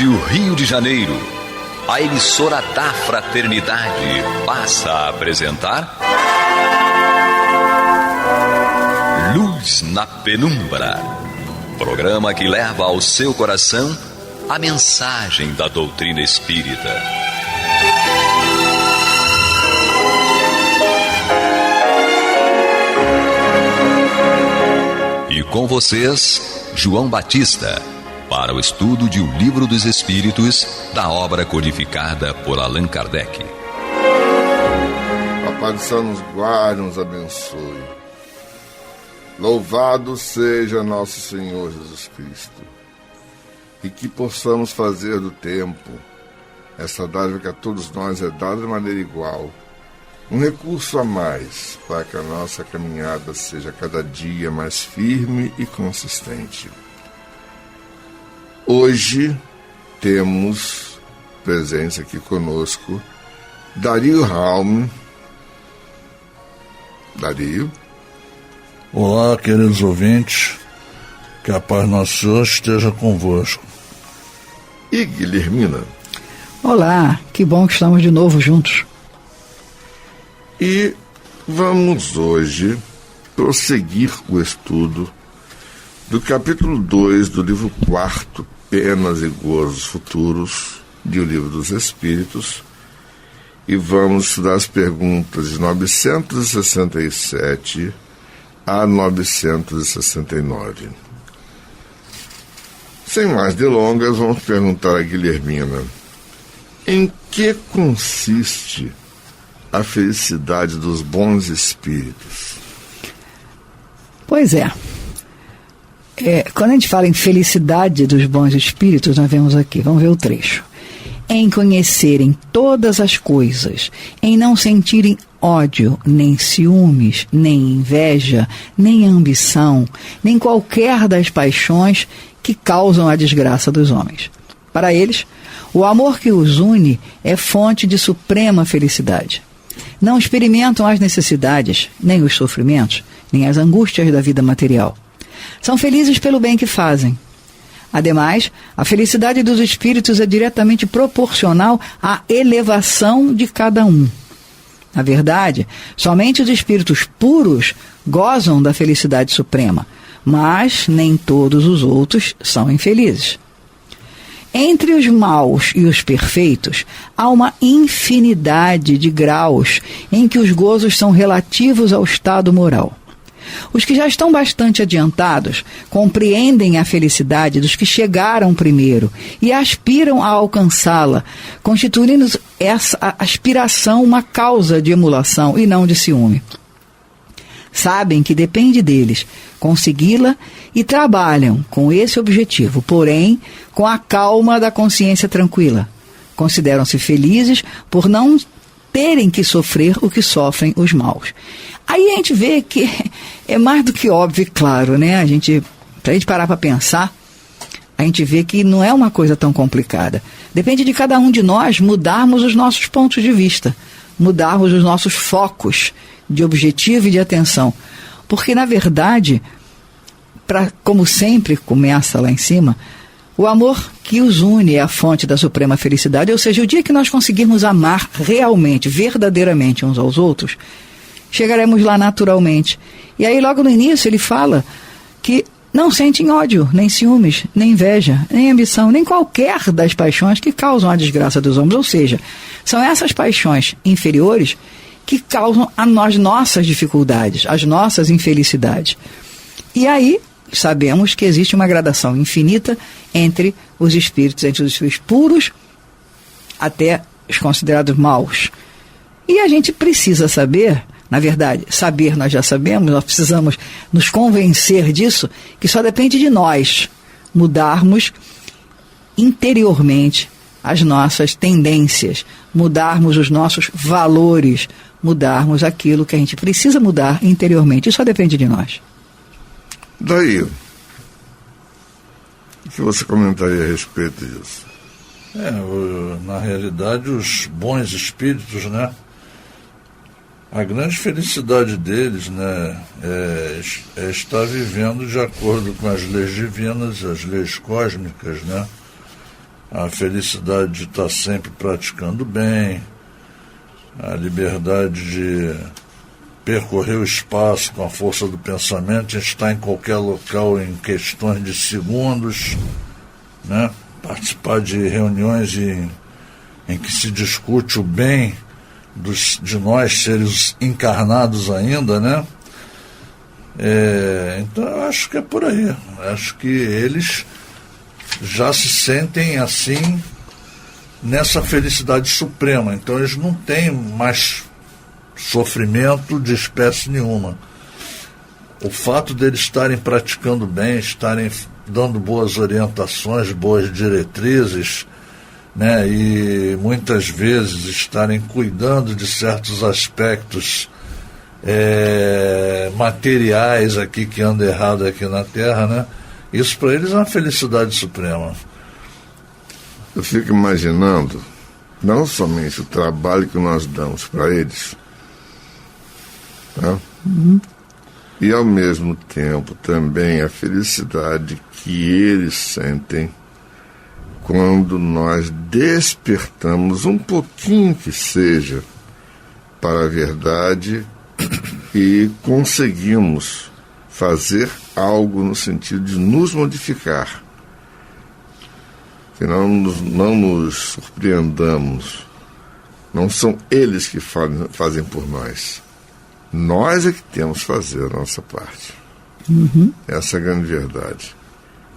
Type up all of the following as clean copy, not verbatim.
Rádio Rio de Janeiro, a emissora da fraternidade, passa a apresentar Luz na Penumbra, programa que leva ao seu coração a mensagem da doutrina espírita. E com vocês, João Batista, para o estudo de O Livro dos Espíritos, da obra codificada por Allan Kardec. Papai do Céu nos guarde, nos abençoe. Louvado seja nosso Senhor Jesus Cristo. E que possamos fazer do tempo, essa dádiva que a todos nós é dada de maneira igual, um recurso a mais para que a nossa caminhada seja cada dia mais firme e consistente. Hoje temos presença aqui conosco Dario Raum. Dario. Olá, queridos ouvintes, que a paz do nosso Senhor esteja convosco. E Guilhermina. Olá, que bom que estamos de novo juntos. E vamos hoje prosseguir o estudo do capítulo 2 do livro 4, Penas e Gozos Futuros, de O Livro dos Espíritos, e vamos estudar as perguntas de 967 a 969. Sem mais delongas, vamos perguntar a Guilhermina: em que consiste a felicidade dos bons espíritos? Pois é. Quando a gente fala em felicidade dos bons espíritos, nós vemos aqui, vamos ver o trecho. Em conhecerem todas as coisas, em não sentirem ódio, nem ciúmes, nem inveja, nem ambição, nem qualquer das paixões que causam a desgraça dos homens. Para eles, o amor que os une é fonte de suprema felicidade. Não experimentam as necessidades, nem os sofrimentos, nem as angústias da vida material. São felizes pelo bem que fazem. Ademais, a felicidade dos espíritos é diretamente proporcional à elevação de cada um. Na verdade, somente os espíritos puros gozam da felicidade suprema, mas nem todos os outros são infelizes. Entre os maus e os perfeitos, há uma infinidade de graus em que os gozos são relativos ao estado moral. Os que já estão bastante adiantados compreendem a felicidade dos que chegaram primeiro e aspiram a alcançá-la, constituindo essa aspiração uma causa de emulação e não de ciúme. Sabem que depende deles consegui-la e trabalham com esse objetivo, porém, com a calma da consciência tranquila. Consideram-se felizes por não terem que sofrer o que sofrem os maus. Aí a gente vê que é mais do que óbvio e claro, né? Pra gente parar para pensar, a gente vê que não é uma coisa tão complicada. Depende de cada um de nós mudarmos os nossos pontos de vista, mudarmos os nossos focos de objetivo e de atenção. Porque, na verdade, como sempre começa lá em cima, o amor que os une é a fonte da suprema felicidade, ou seja, o dia que nós conseguirmos amar realmente, verdadeiramente uns aos outros, chegaremos lá naturalmente. E aí logo no início ele fala que não sentem ódio, nem ciúmes, nem inveja, nem ambição, nem qualquer das paixões que causam a desgraça dos homens. Ou seja, são essas paixões inferiores que causam as nossas dificuldades, as nossas infelicidades. E aí sabemos que existe uma gradação infinita entre os espíritos puros até os considerados maus. E a gente precisa saber, na verdade, saber nós já sabemos, nós precisamos nos convencer disso, que só depende de nós mudarmos interiormente as nossas tendências, mudarmos os nossos valores, mudarmos aquilo que a gente precisa mudar interiormente. Isso só depende de nós. Daí, o que você comentaria a respeito disso? Na realidade, os bons espíritos, né? A grande felicidade deles, né, é estar vivendo de acordo com as leis divinas, as leis cósmicas, né? a felicidade de estar sempre praticando bem, a liberdade de percorrer o espaço com a força do pensamento, estar em qualquer local em questões de segundos, né? Participar de reuniões em que se discute o bem de nós, seres encarnados ainda, né? Então eu acho que é por aí. Acho que eles já se sentem assim, nessa felicidade suprema. Então eles não têm mais sofrimento de espécie nenhuma. O fato deles estarem praticando bem, estarem dando boas orientações, boas diretrizes, né, e muitas vezes estarem cuidando de certos aspectos materiais aqui que andam errado aqui na Terra, né? Isso para eles é uma felicidade suprema. Eu fico imaginando não somente o trabalho que nós damos para eles, né? E ao mesmo tempo também a felicidade que eles sentem quando nós despertamos um pouquinho que seja para a verdade e conseguimos fazer algo no sentido de nos modificar. Que não nos surpreendamos. Não são eles que fazem por nós. Nós é que temos que fazer a nossa parte. Essa é a grande verdade.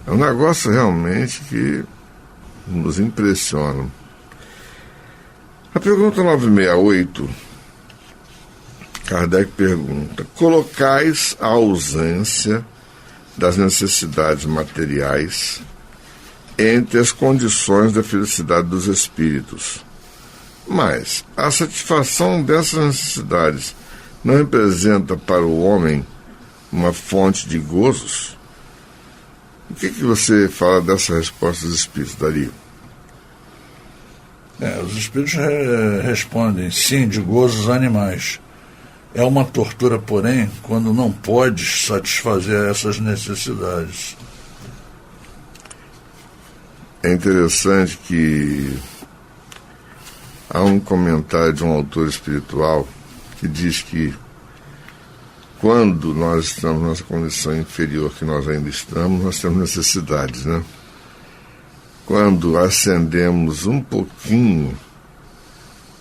É um negócio realmente que nos impressiona. A pergunta 968, Kardec pergunta: colocais a ausência das necessidades materiais entre as condições da felicidade dos espíritos, mas a satisfação dessas necessidades não representa para o homem uma fonte de gozos? O que você fala dessa resposta dos espíritos, Dario? Os espíritos respondem sim, de gozos animais. É uma tortura, porém, quando não podes satisfazer essas necessidades. É interessante que há um comentário de um autor espiritual que diz que quando nós estamos nessa condição inferior que nós ainda estamos, nós temos necessidades, né? Quando ascendemos um pouquinho,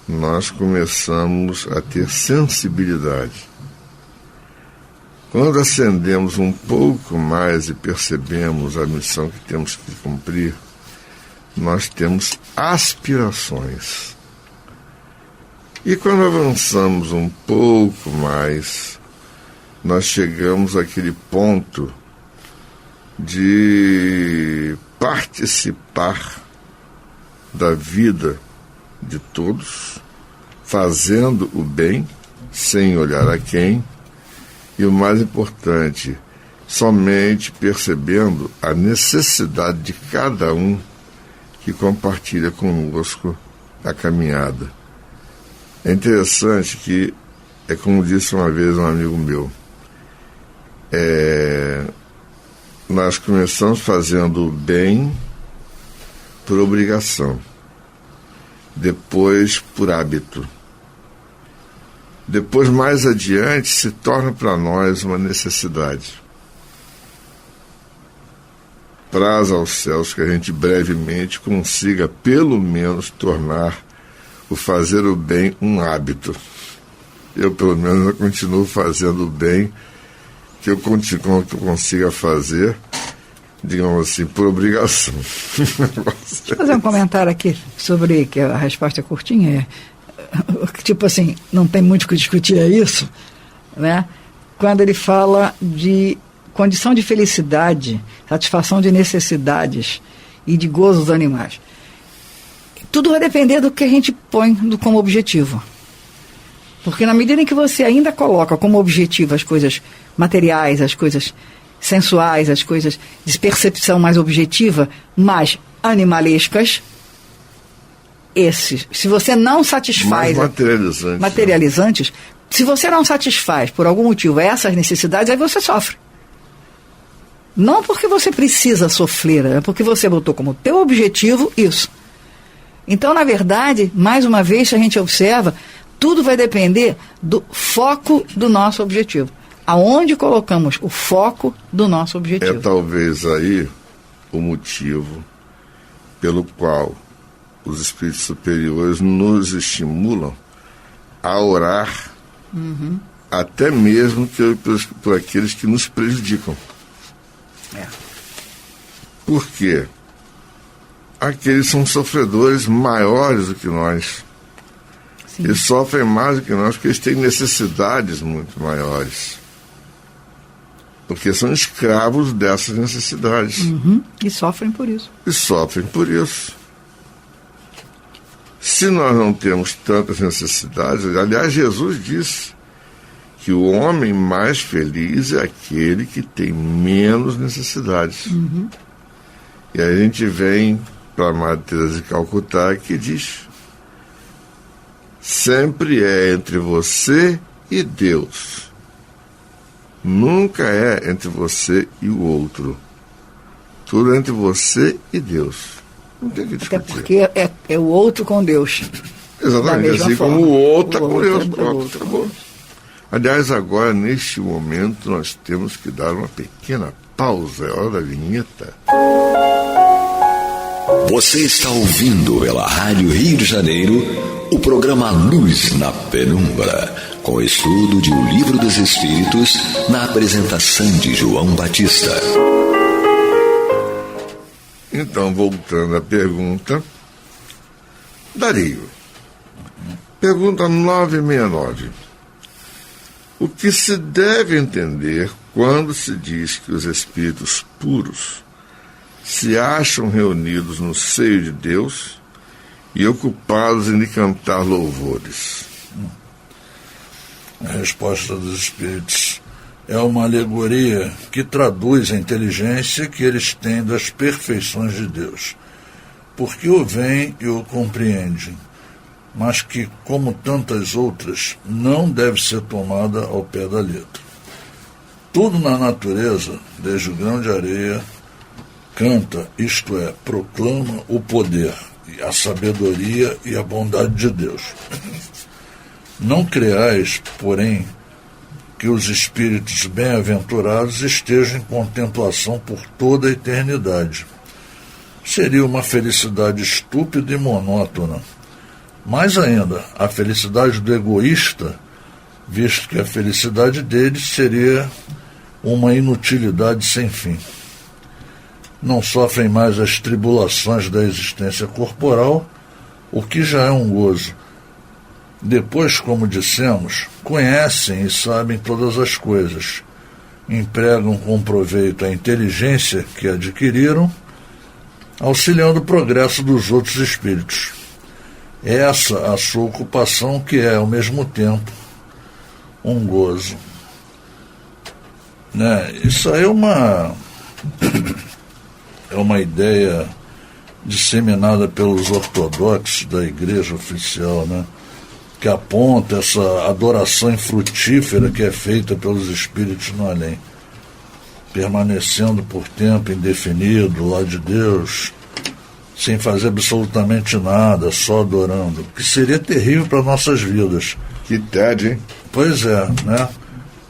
nós começamos a ter sensibilidade. Quando ascendemos um pouco mais e percebemos a missão que temos que cumprir, nós temos aspirações. E quando avançamos um pouco mais, nós chegamos àquele ponto de participar da vida de todos, fazendo o bem, sem olhar a quem, e o mais importante, somente percebendo a necessidade de cada um que compartilha conosco a caminhada. É interessante que, é como disse uma vez um amigo meu, nós começamos fazendo o bem por obrigação, depois por hábito, depois mais adiante se torna para nós uma necessidade. Praza aos céus que a gente brevemente consiga pelo menos tornar o fazer o bem um hábito. Eu pelo menos continuo fazendo o bem que eu consiga fazer, digamos assim, por obrigação. Deixa eu fazer um comentário aqui sobre, que a resposta é curtinha, tipo assim, não tem muito o que discutir, é isso, né? Quando ele fala de condição de felicidade, satisfação de necessidades e de gozos dos animais. Tudo vai depender do que a gente põe como objetivo. Porque na medida em que você ainda coloca como objetivo as coisas materiais, as coisas sensuais, as coisas de percepção mais objetiva, mais animalescas, se você não satisfaz... Mais materializantes. Se você não satisfaz, por algum motivo, essas necessidades, aí você sofre. Não porque você precisa sofrer, é porque você botou como teu objetivo isso. Então, na verdade, mais uma vez, se a gente observa, tudo vai depender do foco do nosso objetivo. Aonde colocamos o foco do nosso objetivo. É talvez aí o motivo pelo qual os espíritos superiores nos estimulam a orar, até mesmo por aqueles que nos prejudicam. Por quê? Aqueles são sofredores maiores do que nós. Sim. Eles sofrem mais do que nós porque eles têm necessidades muito maiores. Porque são escravos dessas necessidades. E sofrem por isso. E sofrem por isso. Se nós não temos tantas necessidades, aliás, Jesus disse que o homem mais feliz é aquele que tem menos necessidades. E aí a gente vem para a Madre Teresa de Calcutá, que diz: sempre é entre você e Deus. Nunca é entre você e o outro. Tudo é entre você e Deus. Não tem que discutir. Até porque é o outro com Deus. Exatamente, assim como o outro está com Deus. É Pronto, acabou. Aliás, agora, neste momento, nós temos que dar uma pequena pausa. É hora da vinheta. Você está ouvindo pela Rádio Rio de Janeiro o programa Luz na Penumbra, com estudo de O Livro dos Espíritos, na apresentação de João Batista. Então, voltando à pergunta, Dario, pergunta 969. O que se deve entender quando se diz que os espíritos puros se acham reunidos no seio de Deus e ocupados em lhe cantar louvores? A resposta dos espíritos é uma alegoria que traduz a inteligência que eles têm das perfeições de Deus, porque o veem e o compreendem, mas que, como tantas outras, não deve ser tomada ao pé da letra. Tudo na natureza, desde o grão de areia, canta, isto é, proclama o poder, a sabedoria e a bondade de Deus. Não creais, porém, que os espíritos bem-aventurados estejam em contemplação por toda a eternidade. Seria uma felicidade estúpida e monótona. Mais ainda, a felicidade do egoísta, visto que a felicidade deles seria uma inutilidade sem fim. Não sofrem mais as tribulações da existência corporal, o que já é um gozo. Depois, como dissemos, conhecem e sabem todas as coisas, empregam com proveito a inteligência que adquiriram, auxiliando o progresso dos outros espíritos. Essa a sua ocupação, que é, ao mesmo tempo, um gozo. Isso aí é uma ideia disseminada pelos ortodoxos da Igreja Oficial, que aponta essa adoração infrutífera que é feita pelos espíritos no além, permanecendo por tempo indefinido lá de Deus, sem fazer absolutamente nada, só adorando, que seria terrível para nossas vidas. Que tédio, hein? Pois é,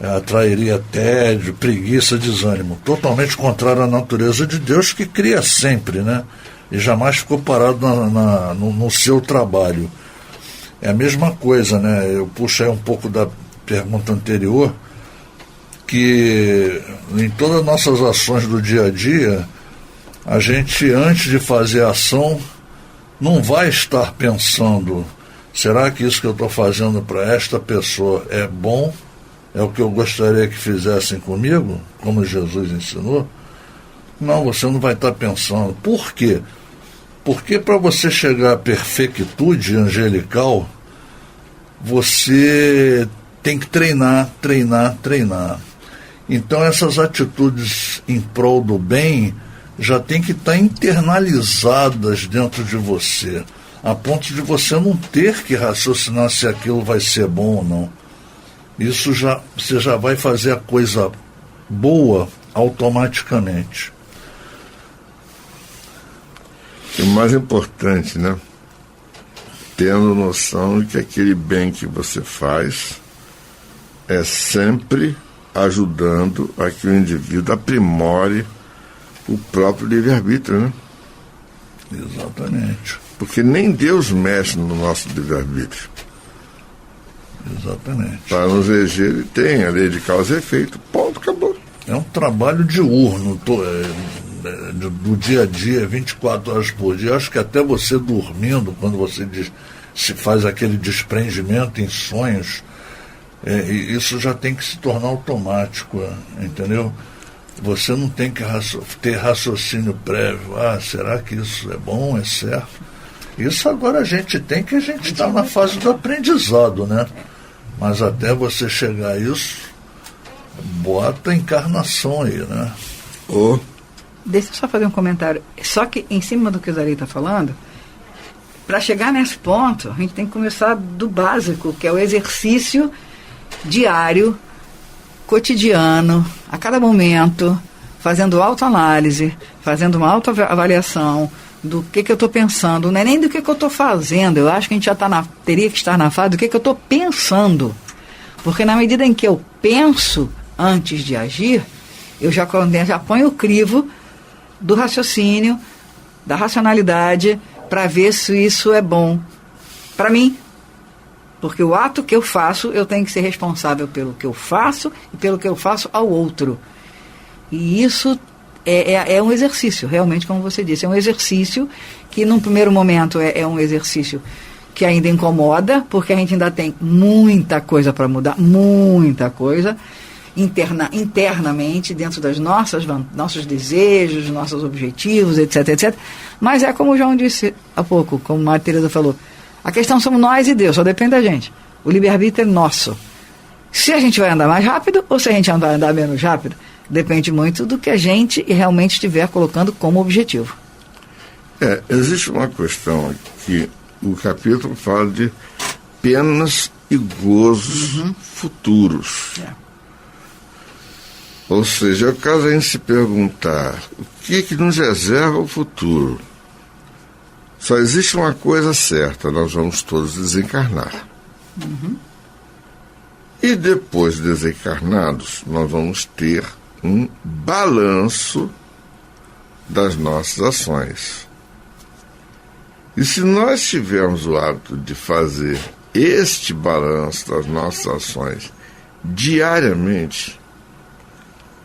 atrairia tédio, preguiça, desânimo, totalmente contrário à natureza de Deus, que cria sempre, e jamais ficou parado no seu trabalho. É a mesma coisa, eu puxei um pouco da pergunta anterior, que em todas as nossas ações do dia a dia, a gente, antes de fazer a ação, não vai estar pensando: será que isso que eu estou fazendo para esta pessoa é bom? É o que eu gostaria que fizessem comigo, como Jesus ensinou? Não, você não vai estar pensando. Por quê? Porque para você chegar à perfeitude angelical, você tem que treinar. Então essas atitudes em prol do bem já tem que estar internalizadas dentro de você, a ponto de você não ter que raciocinar se aquilo vai ser bom ou não. Isso você já vai fazer a coisa boa automaticamente. E o mais importante, né? Tendo noção de que aquele bem que você faz é sempre ajudando a que o indivíduo aprimore o próprio livre-arbítrio, né? Exatamente. Porque nem Deus mexe no nosso livre-arbítrio. Exatamente. Para nos reger, ele tem a lei de causa e efeito. Ponto, acabou. É um trabalho diurno, do dia a dia, 24 horas por dia. Acho que até você dormindo, quando você se faz aquele desprendimento em sonhos, isso já tem que se tornar automático, entendeu? Você não tem que ter raciocínio prévio. Será que isso é bom, é certo? Isso agora a gente tem, que a gente está na fase do aprendizado, né? Mas até você chegar a isso, bota a encarnação aí, né? Deixa eu só fazer um comentário. Só que em cima do que o Zari está falando, para chegar nesse ponto, a gente tem que começar do básico, que é o exercício diário, cotidiano, a cada momento, fazendo autoanálise, fazendo uma autoavaliação do que eu estou pensando. Não é nem do que eu estou fazendo. Eu acho que a gente já teria que estar na fase do que eu estou pensando. Porque na medida em que eu penso antes de agir, eu já ponho o crivo do raciocínio, da racionalidade, para ver se isso é bom para mim. Porque o ato que eu faço, eu tenho que ser responsável pelo que eu faço e pelo que eu faço ao outro. E isso é um exercício, realmente, como você disse. É um exercício que, num primeiro momento, é um exercício que ainda incomoda, porque a gente ainda tem muita coisa para mudar, muita coisa, internamente, dentro das nossos desejos, nossos objetivos, etc, etc. Mas é como o João disse há pouco, como a Maria Tereza falou, a questão somos nós e Deus, só depende da gente. O livre-arbítrio é nosso. Se a gente vai andar mais rápido ou se a gente vai andar menos rápido, depende muito do que a gente realmente estiver colocando como objetivo. Existe uma questão aqui, o capítulo fala de penas e gozos futuros. Ou seja, é o caso a gente se perguntar o que nos reserva o futuro. Só existe uma coisa certa, nós vamos todos desencarnar. E depois de desencarnados, nós vamos ter um balanço das nossas ações. E se nós tivermos o hábito de fazer este balanço das nossas ações diariamente,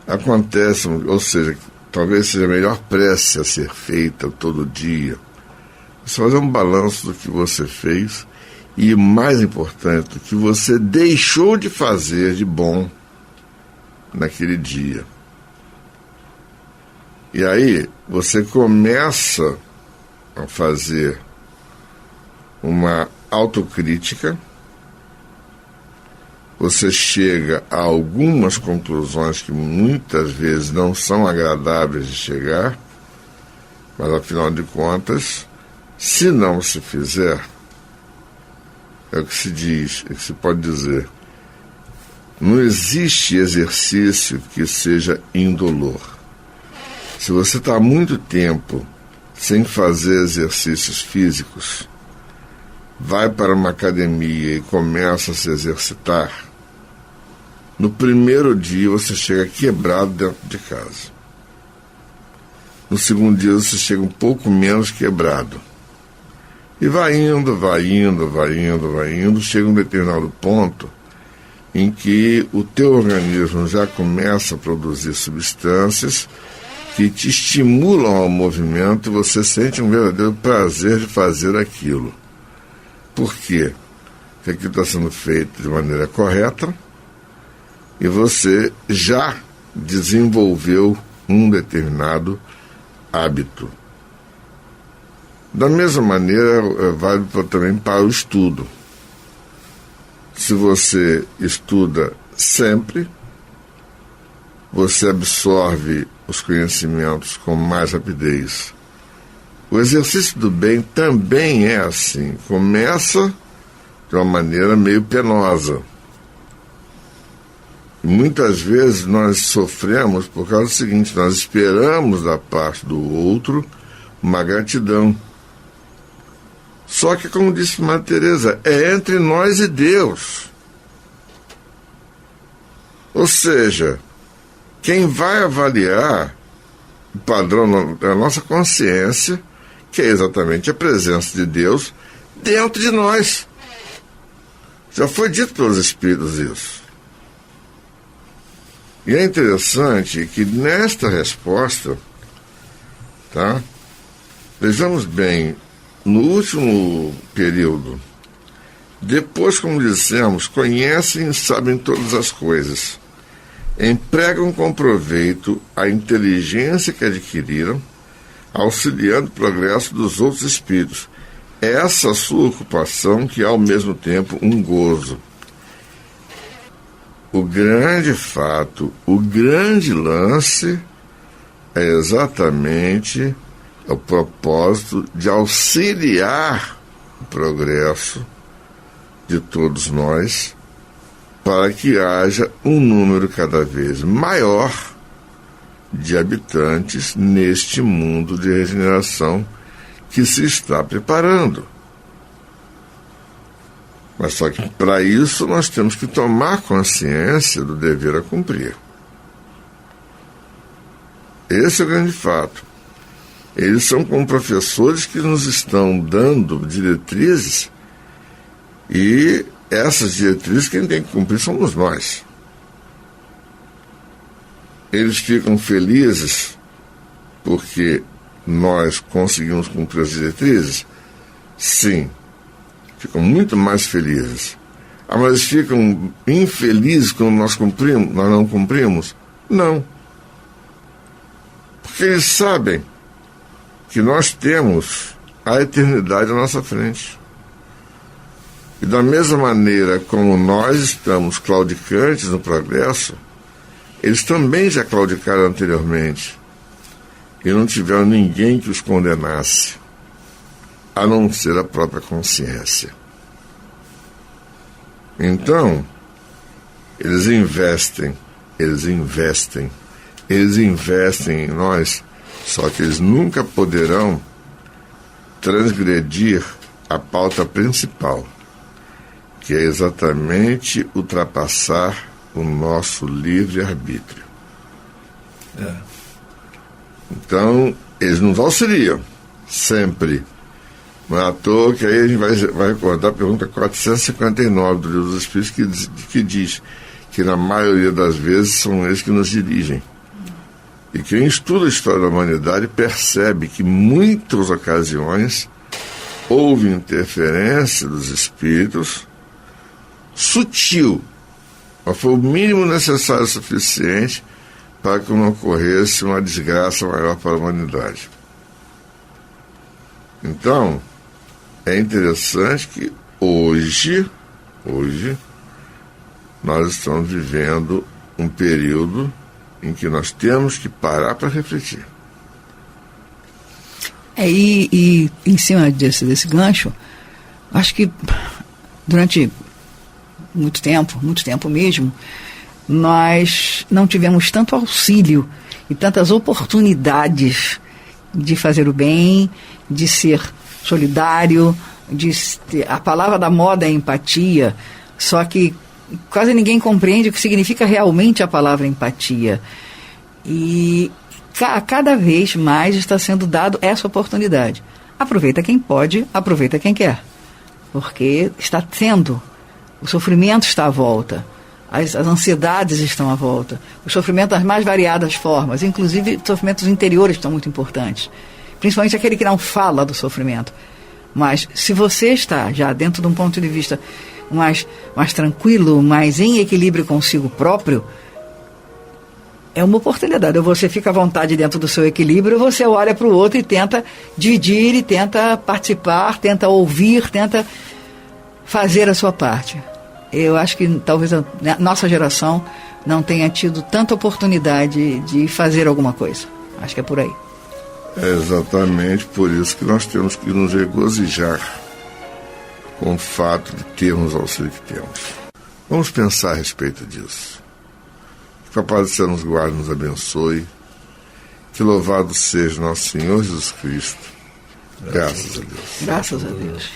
acontece, ou seja, talvez seja a melhor prece a ser feita todo dia, você fazer um balanço do que você fez e, mais importante, do que você deixou de fazer de bom naquele dia. E aí você começa a fazer uma autocrítica, você chega a algumas conclusões que muitas vezes não são agradáveis de chegar, mas afinal de contas, se não se fizer, é o que se diz, é o que se pode dizer, não existe exercício que seja indolor. Se você está há muito tempo sem fazer exercícios físicos, vai para uma academia e começa a se exercitar, no primeiro dia você chega quebrado dentro de casa. No segundo dia você chega um pouco menos quebrado. E vai indo, chega um determinado ponto em que o teu organismo já começa a produzir substâncias que te estimulam ao movimento e você sente um verdadeiro prazer de fazer aquilo. Por quê? Porque aquilo está sendo feito de maneira correta e você já desenvolveu um determinado hábito. Da mesma maneira, é válido também para o estudo. Se você estuda sempre, você absorve os conhecimentos com mais rapidez. O exercício do bem também é assim. Começa de uma maneira meio penosa. Muitas vezes nós sofremos por causa do seguinte: nós esperamos da parte do outro uma gratidão. Só que, como disse Madre Teresa, é entre nós e Deus. Ou seja, quem vai avaliar o padrão da nossa consciência, que é exatamente a presença de Deus dentro de nós. Já foi dito pelos Espíritos isso. E é interessante que nesta resposta, tá? Vejamos bem, no último período, depois, como dissemos, conhecem e sabem todas as coisas, empregam com proveito a inteligência que adquiriram, auxiliando o progresso dos outros espíritos. Essa sua ocupação que é ao mesmo tempo um gozo. O grande fato, o grande lance é exatamente o propósito de auxiliar o progresso de todos nós, para que haja um número cada vez maior de habitantes neste mundo de regeneração que se está preparando. Mas só que para isso nós temos que tomar consciência do dever a cumprir. Esse é o grande fato. Eles são como professores que nos estão dando diretrizes, e essas diretrizes quem tem que cumprir somos nós. Eles ficam felizes porque nós conseguimos cumprir as diretrizes? Sim. Ficam muito mais felizes. Mas eles ficam infelizes quando nós não cumprimos? Não. Porque eles sabem que nós temos a eternidade à nossa frente. E da mesma maneira como nós estamos claudicantes no progresso, eles também já claudicaram anteriormente e não tiveram ninguém que os condenasse, a não ser a própria consciência. Então, eles investem em nós, só que eles nunca poderão transgredir a pauta principal, que é exatamente ultrapassar o nosso livre-arbítrio. Então, eles nos auxiliam, sempre. Não é à toa que aí a gente vai recordar a pergunta 459 do Livro dos Espíritos, que diz que na maioria das vezes são eles que nos dirigem. E quem estuda a história da humanidade percebe que, em muitas ocasiões, houve interferência dos espíritos, sutil, mas foi o mínimo necessário e suficiente para que não ocorresse uma desgraça maior para a humanidade. Então, é interessante que hoje nós estamos vivendo um período em que nós temos que parar para refletir. E em cima desse gancho, acho que durante muito tempo mesmo, nós não tivemos tanto auxílio e tantas oportunidades de fazer o bem, de ser solidário, a palavra da moda é empatia, só que quase ninguém compreende o que significa realmente a palavra empatia. E cada vez mais está sendo dado essa oportunidade. Aproveita quem pode, aproveita quem quer. Porque está tendo, o sofrimento está à volta, as ansiedades estão à volta, o sofrimento das mais variadas formas, inclusive sofrimentos interiores estão muito importantes. Principalmente aquele que não fala do sofrimento. Mas se você está já dentro de um ponto de vista mais tranquilo, mais em equilíbrio consigo próprio, é uma oportunidade. Ou você fica à vontade dentro do seu equilíbrio, ou você olha para o outro e tenta dividir, e tenta participar, tenta ouvir, tenta fazer a sua parte. Eu acho que talvez a nossa geração não tenha tido tanta oportunidade de fazer alguma coisa. Acho que é por aí. É exatamente por isso que nós temos que nos regozijar com o fato de termos o auxílio que temos. Vamos pensar a respeito disso. Que a paz do Senhor nos guarde e nos abençoe. Que louvado seja nosso Senhor Jesus Cristo. Graças a Deus. Graças a Deus.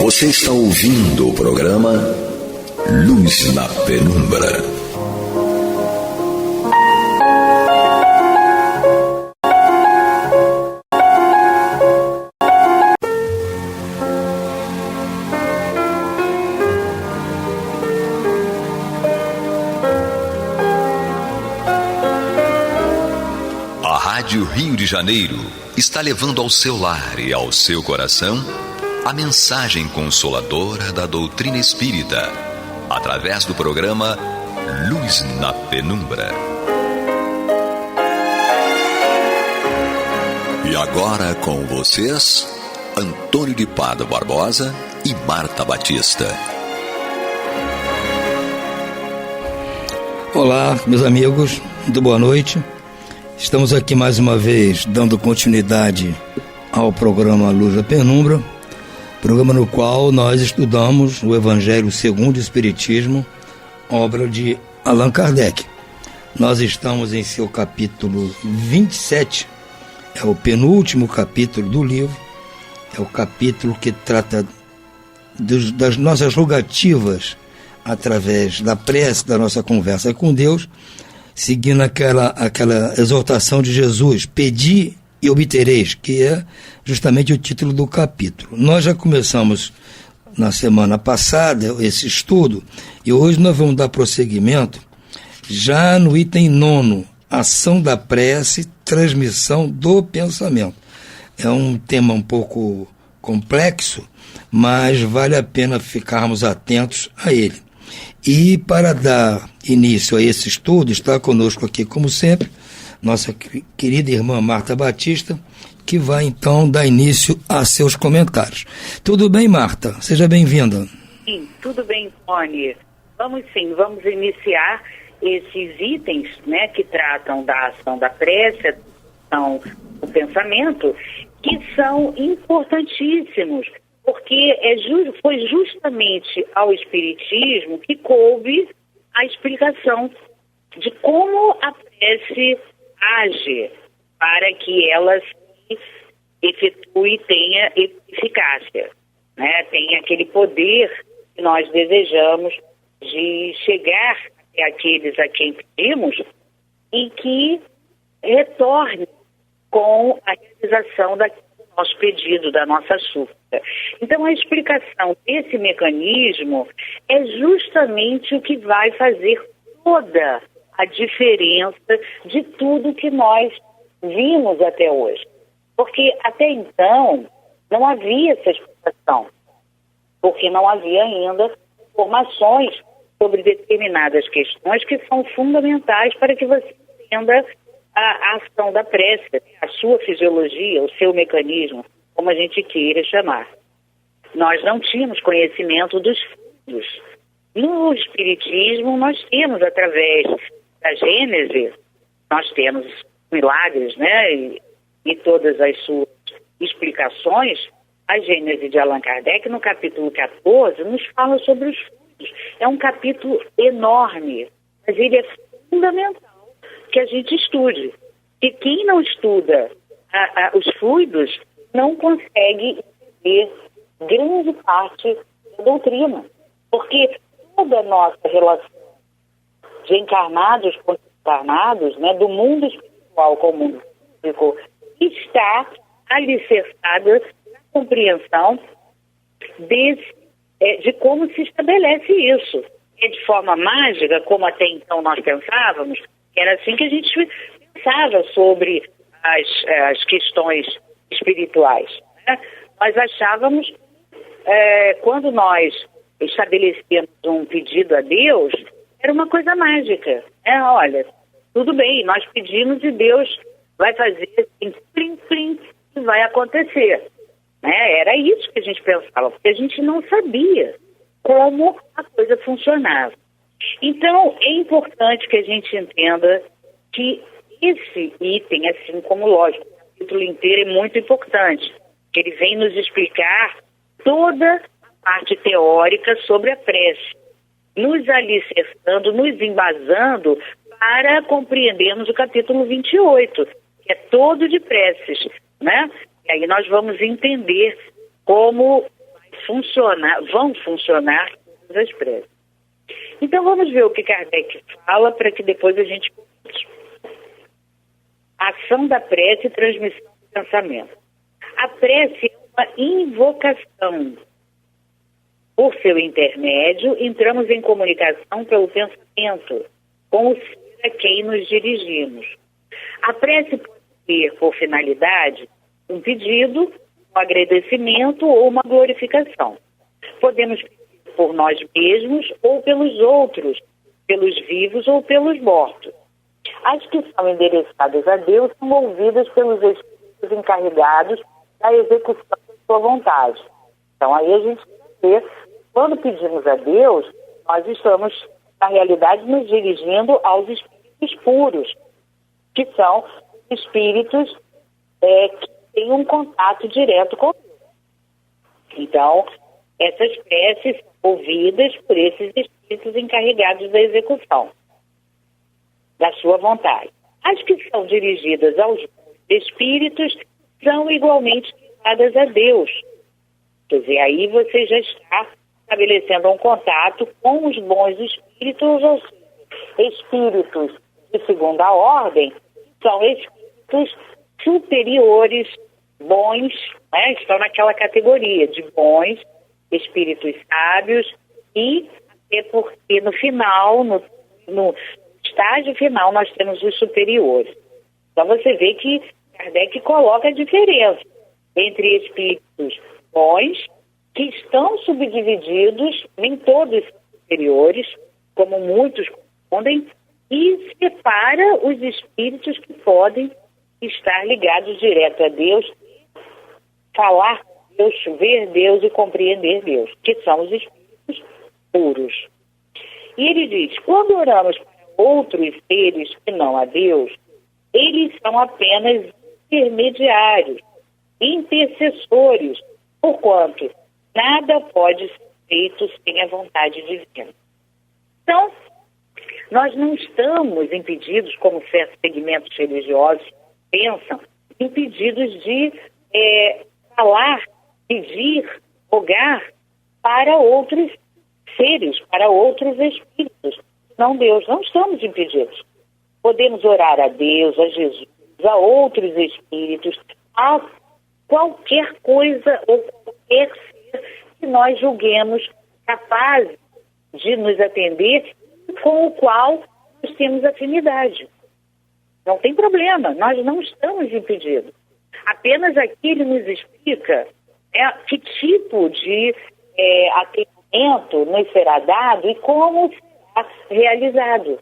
Você está ouvindo o programa Luz na Penumbra. A Rádio Rio de Janeiro está levando ao seu lar e ao seu coração a mensagem consoladora da doutrina espírita, através do programa Luz na Penumbra. E agora com vocês, Antônio de Pádua Barbosa e Marta Batista. Olá, meus amigos, muito boa noite. Estamos aqui mais uma vez dando continuidade ao programa Luz na Penumbra, programa no qual nós estudamos o Evangelho segundo o Espiritismo, obra de Allan Kardec. Nós estamos em seu capítulo 27, é o penúltimo capítulo do livro, é o capítulo que trata das nossas rogativas através da prece, da nossa conversa com Deus, seguindo aquela exortação de Jesus, pedi e obtereis, que é justamente o título do capítulo. Nós já começamos na semana passada esse estudo e hoje nós vamos dar prosseguimento já no item 9, ação da prece, transmissão do pensamento. É um tema um pouco complexo, mas vale a pena ficarmos atentos a ele. E para dar início a esse estudo, está conosco aqui, como sempre, nossa querida irmã Marta Batista, que vai então dar início a seus comentários. Tudo bem, Marta? Seja bem-vinda. Sim, tudo bem, Tony. Vamos iniciar esses itens, né, que tratam da ação da prece, ação do pensamento, que são importantíssimos, porque foi justamente ao Espiritismo que coube a explicação de como a prece age para que ela se efetue e tenha eficácia, né? Tenha aquele poder que nós desejamos de chegar até aqueles a quem pedimos e que retorne com a realização do nosso pedido, da nossa súplica. Então, a explicação desse mecanismo é justamente o que vai fazer toda a diferença de tudo que nós vimos até hoje. Porque até então não havia essa explicação, porque não havia ainda informações sobre determinadas questões que são fundamentais para que você entenda a ação da prece, a sua fisiologia, o seu mecanismo, como a gente queira chamar. Nós não tínhamos conhecimento dos fluidos. No Espiritismo, nós temos, através da Gênese, nós temos milagres, né, e todas as suas explicações. A Gênese de Allan Kardec, no capítulo 14, nos fala sobre os fluidos. É um capítulo enorme, mas ele é fundamental que a gente estude. E quem não estuda os fluidos não consegue entender grande parte da doutrina. Porque toda a nossa relação de encarnados com desencarnados, né, do mundo espiritual com o mundo físico, está alicerçada na compreensão de como se estabelece isso. É de forma mágica, como até então nós pensávamos, era assim que a gente pensava sobre as questões espirituais, né? Nós achávamos, quando nós estabelecíamos um pedido a Deus, era uma coisa mágica. Olha, tudo bem, nós pedimos e Deus vai fazer assim, plim, plim, e vai acontecer. Né? Era isso que a gente pensava, porque a gente não sabia como a coisa funcionava. Então, é importante que a gente entenda que esse item, assim como, lógico, o capítulo inteiro é muito importante, que ele vem nos explicar toda a parte teórica sobre a prece. nos alicerçando, nos embasando para compreendermos o capítulo 28, que é todo de preces, né? E aí nós vamos entender como vão funcionar todas as preces. Então vamos ver o que Kardec fala para que depois a gente... Ação da prece e transmissão do pensamento. A prece é uma invocação. Por seu intermédio, entramos em comunicação pelo pensamento com o ser a quem nos dirigimos. A prece pode ter por finalidade um pedido, um agradecimento ou uma glorificação. Podemos pedir por nós mesmos ou pelos outros, pelos vivos ou pelos mortos. As que são endereçadas a Deus são ouvidas pelos espíritos encarregados da execução da sua vontade. Então aí a gente vê, quando pedimos a Deus, nós estamos, na realidade, nos dirigindo aos espíritos puros, que são espíritos que têm um contato direto com Deus. Então, essas preces são ouvidas por esses espíritos encarregados da execução da sua vontade. As que são dirigidas aos espíritos são igualmente ligadas a Deus. Quer dizer, aí você já está estabelecendo um contato com os bons espíritos, ou seja, espíritos de segunda ordem, são espíritos superiores, bons, né? Estão naquela categoria de bons, espíritos sábios, e até porque no final, no estágio final, nós temos os superiores. Então você vê que Kardec coloca a diferença entre espíritos bons, que estão subdivididos, nem todos superiores, como muitos confundem, e separa os espíritos que podem estar ligados direto a Deus, falar com Deus, ver Deus e compreender Deus, que são os espíritos puros. E ele diz, quando oramos para outros seres que não a Deus, eles são apenas intermediários, intercessores, porquanto nada pode ser feito sem a vontade divina. Então, nós não estamos impedidos, como certos segmentos religiosos pensam, impedidos de falar, pedir, rogar para outros seres, para outros espíritos. Não Deus, não estamos impedidos. Podemos orar a Deus, a Jesus, a outros espíritos, a qualquer coisa ou qualquer ser que nós julguemos capaz de nos atender e com o qual nós temos afinidade. Não tem problema, nós não estamos impedidos. Apenas aqui ele nos explica que tipo de atendimento nos será dado e como será realizado.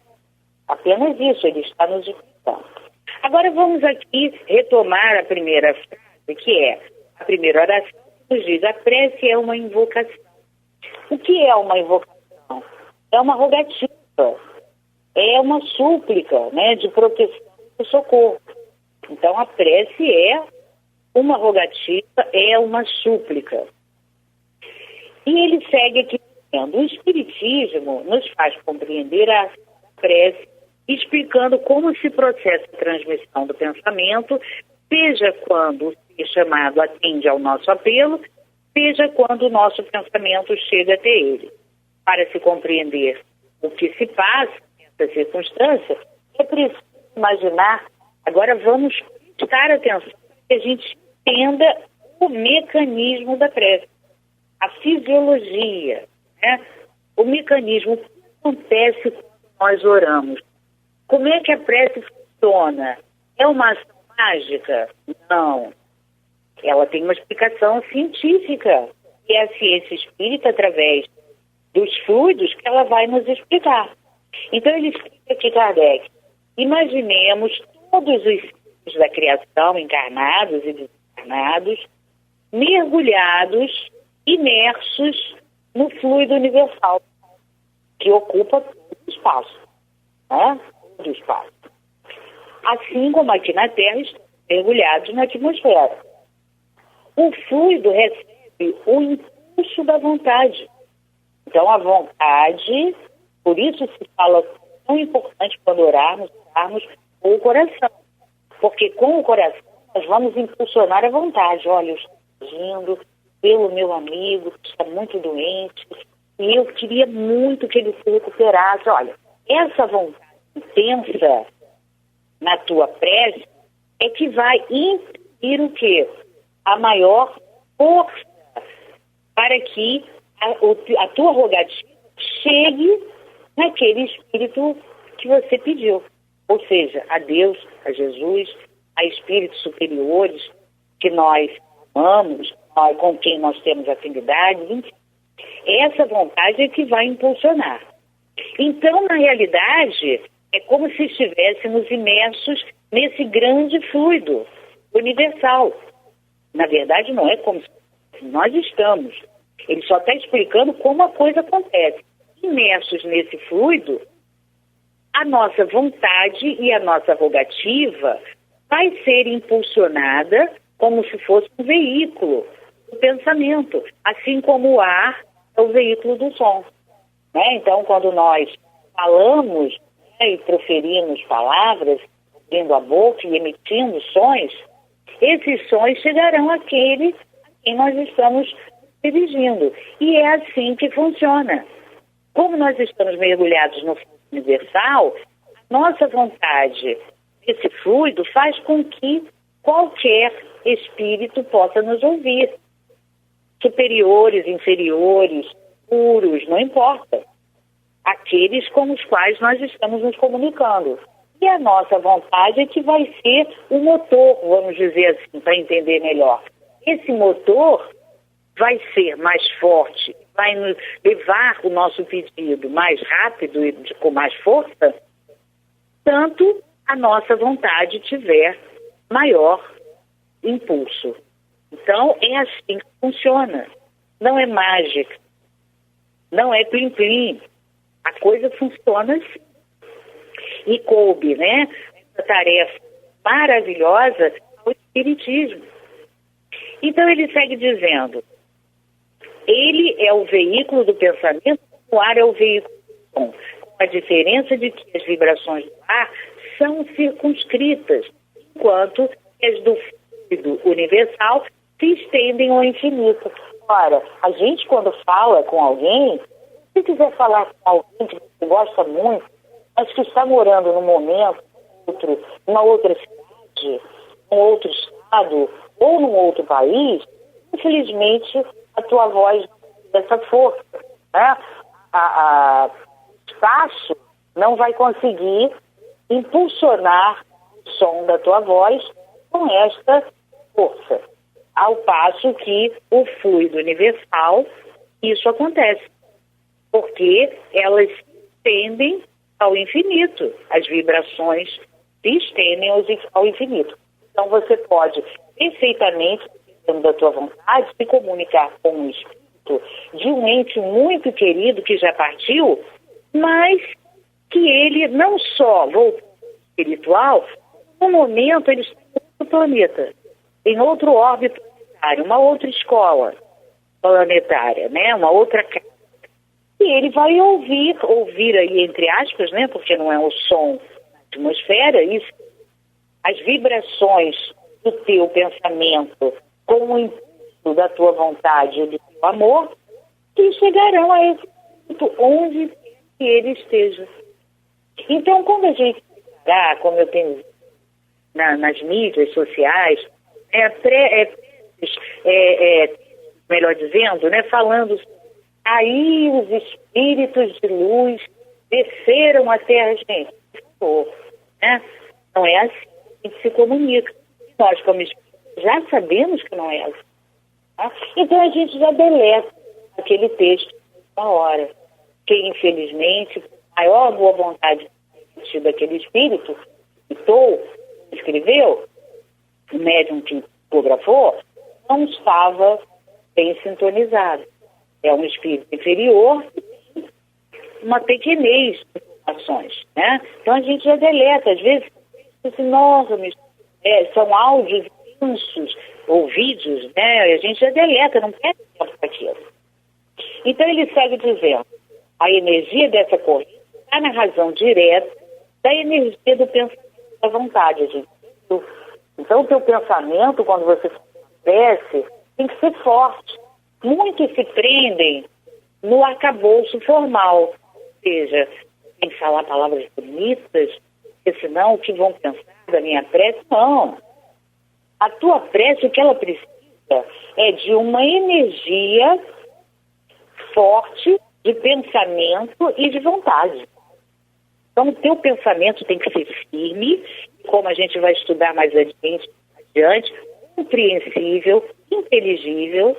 Apenas isso, ele está nos explicando. Agora vamos aqui retomar a primeira frase, que é a primeira oração, que nos diz: a prece é uma invocação. O que é uma invocação? É uma rogativa, é uma súplica, né, de proteção e socorro. Então a prece é uma rogativa, é uma súplica. E ele segue aqui dizendo: o Espiritismo nos faz compreender a prece, explicando como se processa a transmissão do pensamento, seja quando o ser chamado atende ao nosso apelo, seja quando o nosso pensamento chega até ele. Para se compreender o que se passa nessa circunstância, é preciso imaginar. Agora vamos prestar atenção para que a gente entenda o mecanismo da prece, a fisiologia, né? O mecanismo, o que acontece quando nós oramos. Como é que a prece funciona? É uma ação mágica? Não. Ela tem uma explicação científica, que é a ciência espírita, através dos fluidos, que ela vai nos explicar. Então ele explica aqui, Kardec: imaginemos todos os seres da criação, encarnados e desencarnados, mergulhados, imersos no fluido universal, que ocupa todo o espaço, né? Todo o espaço. Assim como aqui na Terra estamos mergulhados na atmosfera. O fluido recebe o impulso da vontade. Então, a vontade, por isso se fala tão importante quando orarmos com o coração. Porque com o coração nós vamos impulsionar a vontade. Olha, eu estou agindo pelo meu amigo que está muito doente e eu queria muito que ele se recuperasse. Olha, essa vontade intensa na tua prece é que vai impedir o quê? A maior força para que a tua rogativa chegue naquele espírito que você pediu. Ou seja, a Deus, a Jesus, a espíritos superiores que nós amamos, com quem nós temos afinidade, enfim. Essa vontade é que vai impulsionar. Então, na realidade, é como se estivéssemos imersos nesse grande fluido universal. Na verdade, não é como se nós estamos. Ele só está explicando como a coisa acontece. Imersos nesse fluido, a nossa vontade e a nossa rogativa vai ser impulsionada como se fosse um veículo do pensamento, assim como o ar é o veículo do som. Né? Então, quando nós falamos, né, e proferimos palavras, abrindo a boca e emitindo sons, esses sons chegarão àquele a quem nós estamos dirigindo. E é assim que funciona. Como nós estamos mergulhados no fluido universal, a nossa vontade, esse fluido, faz com que qualquer espírito possa nos ouvir. Superiores, inferiores, puros, não importa. Aqueles com os quais nós estamos nos comunicando. E a nossa vontade é que vai ser o motor, vamos dizer assim, para entender melhor. Esse motor vai ser mais forte, vai nos levar o nosso pedido mais rápido e com mais força, tanto a nossa vontade tiver maior impulso. Então, é assim que funciona. Não é mágica, não é plim-plim. A coisa funciona assim. E coube, né, essa tarefa maravilhosa ao Espiritismo. Então, ele segue dizendo, ele é o veículo do pensamento, o ar é o veículo do som, com a diferença de que as vibrações do ar são circunscritas, enquanto as do fluido universal se estendem ao infinito. Ora, a gente quando fala com alguém, se quiser falar com alguém que você gosta muito, mas que está morando no momento, numa outra cidade, num outro estado ou num outro país, infelizmente a tua voz não tem essa força, né? O espaço não vai conseguir impulsionar o som da tua voz com esta força. Ao passo que o fluido universal, isso acontece, porque elas se estendem ao infinito, as vibrações se estendem ao infinito. Então você pode perfeitamente, dentro da tua vontade, se comunicar com o espírito de um ente muito querido que já partiu, mas que ele não só voltou espiritual, no momento ele está em outro planeta, em outro órbito planetário, uma outra escola planetária, né? Uma outra casa. E ele vai ouvir aí entre aspas, né? Porque não é o som da atmosfera, isso, as vibrações do teu pensamento com o impulso da tua vontade e do teu amor, que chegarão a esse ponto onde que ele esteja. Então, quando a gente parar, como eu tenho visto nas mídias sociais, melhor dizendo, né, falando, aí os espíritos de luz desceram a terra, gente, por favor, né? Não é assim que a gente se comunica. Nós, como espíritos, já sabemos que não é assim. Tá? Então a gente já deleta aquele texto na hora. Que, infelizmente, a maior boa vontade daquele espírito que escreveu, o médium que psicografou, não estava bem sintonizado. É um espírito inferior que tem uma pequenez de informações, né? Então a gente já deleta, às vezes, enormes, são áudios imensos, ou vídeos, né? A gente já deleta, não perde tempo para aquilo. Então ele segue dizendo, a energia dessa corrente está na razão direta da energia do pensamento da vontade. Gente. Então o teu pensamento, quando você cresce, tem que ser forte. Muitos se prendem no arcabouço formal, ou seja, tem que falar palavras bonitas, porque senão o que vão pensar da minha prece? Não. A tua prece, o que ela precisa é de uma energia forte de pensamento e de vontade. Então, o teu pensamento tem que ser firme, como a gente vai estudar mais adiante, compreensível, inteligível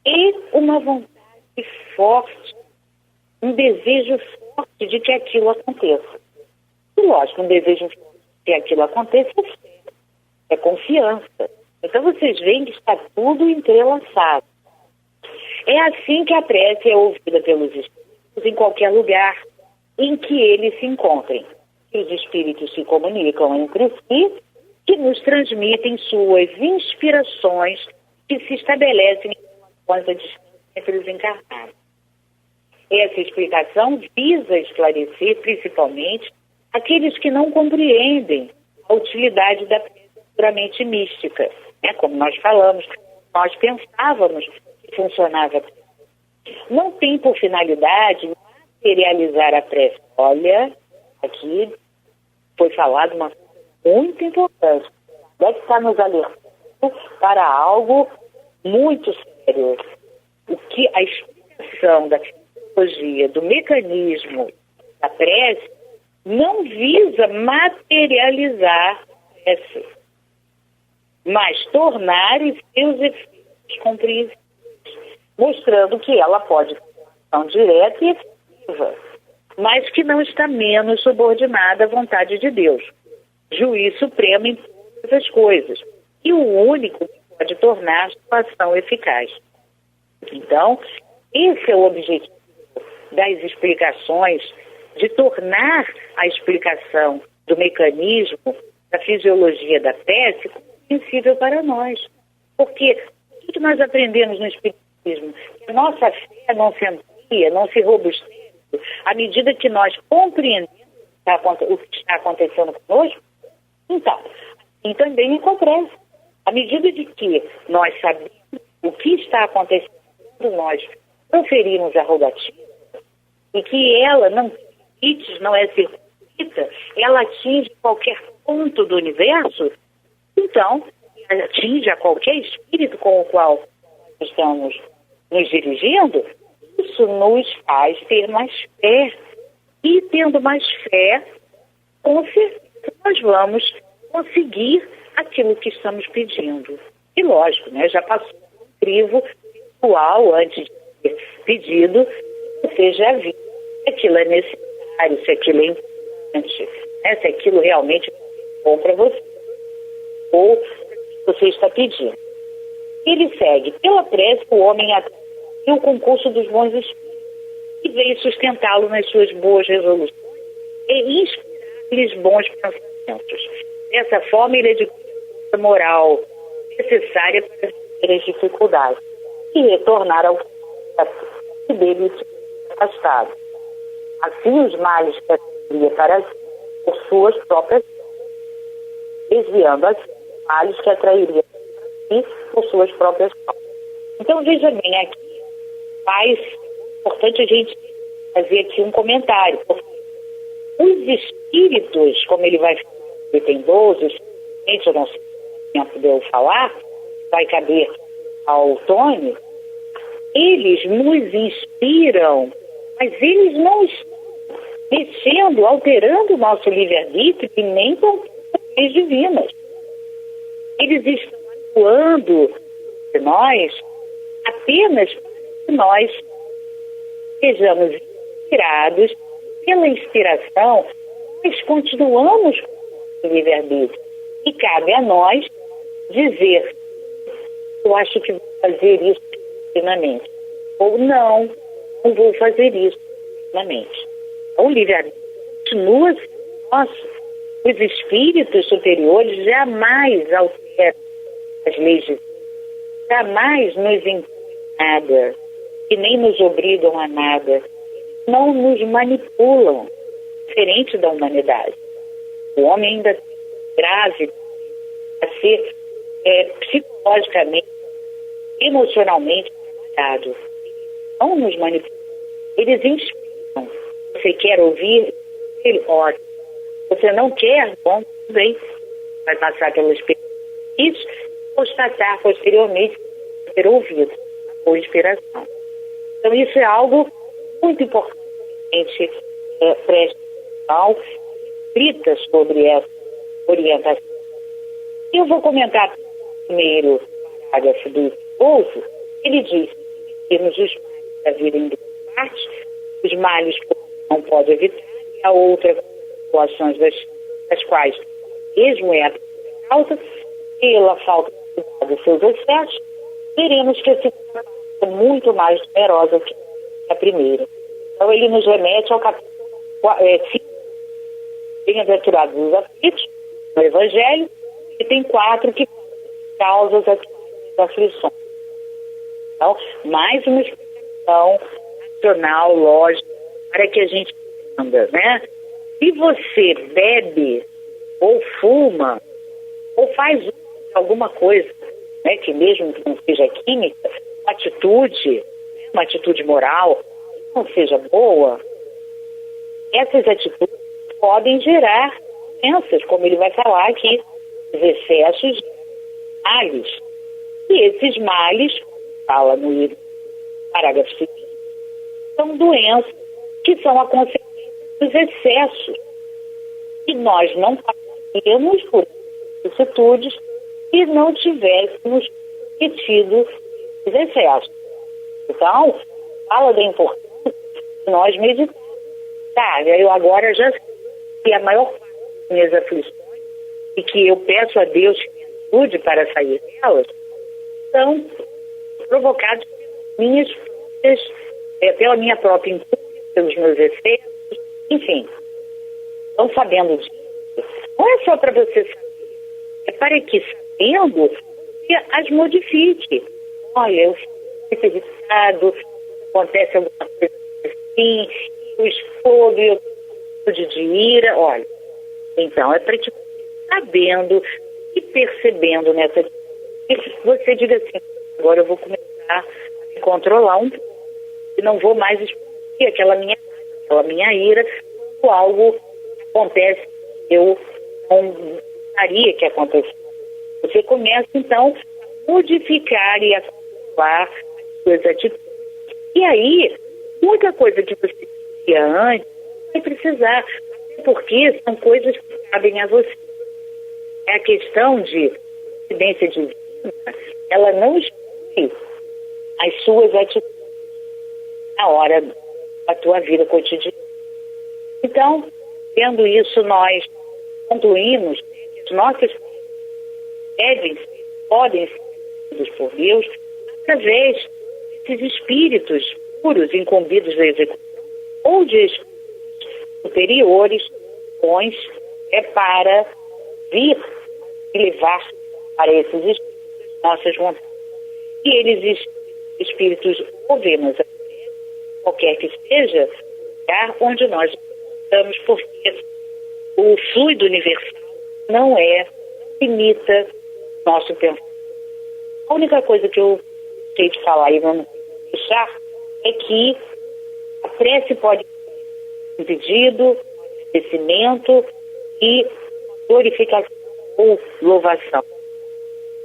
e uma vontade forte, um desejo forte de que aquilo aconteça. E lógico, um desejo forte de que aquilo aconteça é confiança. Então vocês veem que está tudo entrelaçado. É assim que a prece é ouvida pelos espíritos em qualquer lugar em que eles se encontrem. Os espíritos se comunicam entre si, que nos transmitem suas inspirações que se estabelecem entre os encarnados. Essa explicação visa esclarecer, principalmente, aqueles que não compreendem a utilidade da puramente mística. Como nós falamos, nós pensávamos que funcionava. Não tem por finalidade materializar a prece. Olha, aqui foi falado uma coisa muito importante. Deve estar nos alertando para algo muito sério. O que a explicação da psicologia, do mecanismo da prece, não visa materializar a prece, mas tornar os seus efeitos compreensíveis, mostrando que ela pode ser ação direta e efetiva, mas que não está menos subordinada à vontade de Deus, juiz supremo em todas as coisas, e o único que pode tornar a ação eficaz. Então, esse é o objetivo das explicações, de tornar a explicação do mecanismo, da fisiologia da prece, compreensível para nós. Porque o que nós aprendemos no Espiritismo? Que a nossa fé não se amplia, não se robustece, à medida que nós compreendemos o que está acontecendo conosco. Então também acontece. À medida de que nós sabemos o que está acontecendo, nós proferimos a rogativa, e que ela não é circunscrita, ela atinge qualquer ponto do universo, então atinge a qualquer espírito com o qual estamos nos dirigindo, isso nos faz ter mais fé. E tendo mais fé, com certeza nós vamos conseguir aquilo que estamos pedindo. E lógico, já passou um crivo ritual antes de ter pedido, você já viu se aquilo é necessário, se aquilo é importante, se aquilo realmente é bom para você, ou você está pedindo. Ele segue, pela prece o homem atraiu o concurso dos bons espíritos e veio sustentá-lo nas suas boas resoluções e inspirar-lhes bons pensamentos. Dessa forma ele adquiriu a moral necessária para vencer as dificuldades e retornar ao que dele se afastado. Assim os males que atraía para si por suas próprias desviando assim os males que atrairia para si por suas próprias formas. Então veja bem, aqui é importante a gente fazer aqui um comentário, porque os espíritos, como ele vai falar, ele tem 12, eu não sei se tempo de eu falar, vai caber ao Tony, eles nos inspiram, mas eles não estão mexendo, alterando o nosso livre-arbítrio e nem com leis divinas. Eles estão atuando de nós apenas para que nós sejamos inspirados. Pela inspiração, nós continuamos com o livre-arbítrio. E cabe a nós dizer, eu acho que vou fazer isso plenamente. Ou não vou fazer isso plenamente. O livre-arbítrio continua nosso. Os espíritos superiores jamais alteram as leis, jamais nos impõem nada. e nem nos obrigam a nada. Não nos manipulam, diferente da humanidade. O homem ainda é grave a ser psicologicamente, emocionalmente trabalhado. Não nos manipulam. Eles inspiram. Você quer ouvir? Ele ótimo. Você não quer? Bom, tudo bem. Vai passar pela experiência e constatar posteriormente ter ouvido ou inspiração. Então, isso é algo muito importante. A gente preste atenção, reflita sobre essa orientação. Eu vou comentar primeiro o parágrafo do esposo. Ele diz que temos os males da vida em duas partes, os males que não pode evitar, e a outra situações das quais mesmo é a causa, pela falta de cuidado dos seus excessos, veremos que a segunda é muito mais numerosa que a primeira. Então ele nos remete ao capítulo 5, Bem-aventurados os aflitos, no Evangelho, e tem 4 que causam as aflições. Então, mais uma explicação racional, lógica, para que a gente entenda, né? Se você bebe, ou fuma, ou faz alguma coisa, né, que mesmo que não seja química, uma atitude moral, que não seja boa, essas atitudes podem gerar doenças, como ele vai falar aqui, os excessos de males. E esses males, fala no parágrafo seguinte, são doenças que são a consequência dos excessos. E nós não passaríamos por vicissitudes se não tivéssemos cometido os excessos. Então, fala da importância de nós meditarmos. Tá, eu agora já sei que a maior parte das minhas aflições e que eu peço a Deus que me ajude para sair delas são provocadas pela minha própria incúria, pelos meus excessos, enfim. Então, sabendo disso, não é só para você saber, é para que, sabendo, você as modifique. Olha, eu fico irritado, acontece alguma coisa assim, eu explodo, eu de ira, olha. Então, é para que, sabendo e percebendo nessa, você diga assim, agora eu vou começar a me controlar um pouco, e não vou mais explodir aquela minha ira, quando algo acontece que eu não gostaria que acontecesse. Você começa, então, a modificar e a controlar as suas atitudes. E aí, muita coisa que você queria antes, vai precisar, porque são coisas que cabem a você. É a questão de incidência divina, ela não exclui as suas atitudes na hora da tua vida cotidiana. Então, vendo isso, nós concluímos que as nossas podem ser recebidas por Deus através desses espíritos puros, incumbidos da execução, ou de espíritos superiores, para vir e levar para esses espíritos nossas vontades. E eles, espíritos, ouvem-nos, qualquer que seja, lugar onde nós estamos, porque o fluido universal não limita nosso pensamento. A única coisa que eu sei de falar e vamos deixar é que a prece pode ser um pedido, agradecimento e glorificação ou louvação.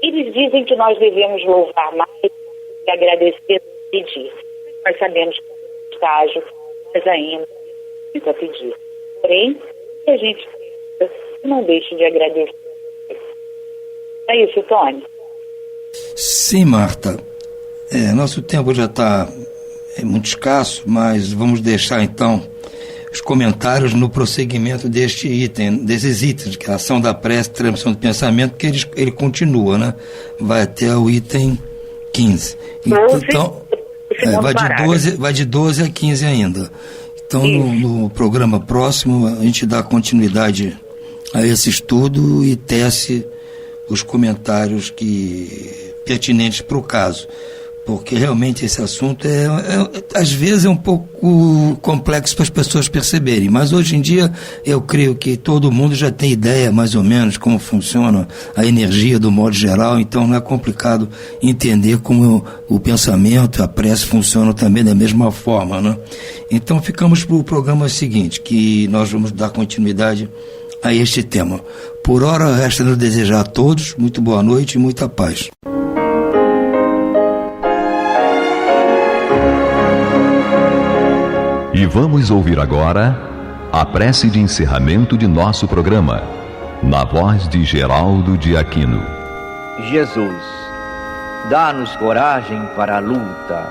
Eles dizem que nós devemos louvar mais e agradecer e pedir. Nós sabemos que no estágio nós ainda fica a pedir. Porém, que a gente não deixe de agradecer. É isso, Tony? Sim, Marta. Nosso tempo já está muito escasso, mas vamos deixar então os comentários no prosseguimento desses itens, que é a ação da prece, transmissão do pensamento, porque ele continua, né? Vai até o item 15. Então, vai de 12 a 15 ainda. Então, no programa próximo, a gente dá continuidade a esse estudo e tece os comentários pertinentes para o caso. porque realmente esse assunto às vezes é um pouco complexo para as pessoas perceberem, mas hoje em dia eu creio que todo mundo já tem ideia mais ou menos como funciona a energia do modo geral, então não é complicado entender como o pensamento, a prece funcionam também da mesma forma, né? Então ficamos para o programa seguinte, que nós vamos dar continuidade a este tema. Por hora, resta nos desejar a todos muito boa noite e muita paz. E vamos ouvir agora a prece de encerramento de nosso programa, na voz de Geraldo de Aquino. Jesus, dá-nos coragem para a luta,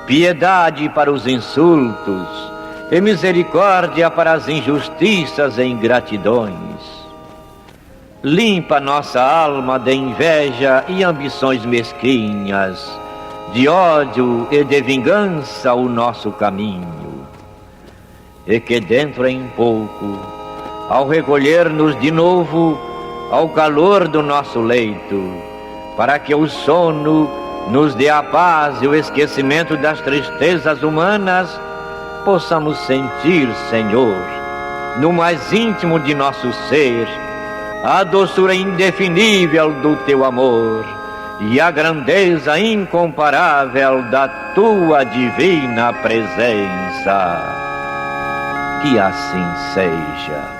piedade para os insultos e misericórdia para as injustiças e ingratidões. Limpa nossa alma de inveja e ambições mesquinhas, de ódio e de vingança o nosso caminho. E que dentro em pouco, ao recolher-nos de novo ao calor do nosso leito, para que o sono nos dê a paz e o esquecimento das tristezas humanas, possamos sentir, Senhor, no mais íntimo de nosso ser, a doçura indefinível do Teu amor e a grandeza incomparável da Tua divina presença. Que assim seja.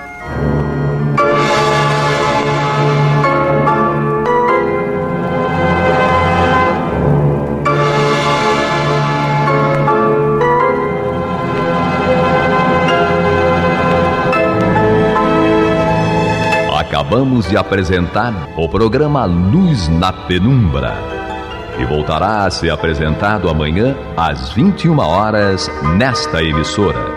Acabamos de apresentar o programa Luz na Penumbra, que voltará a ser apresentado amanhã às 21 horas nesta emissora.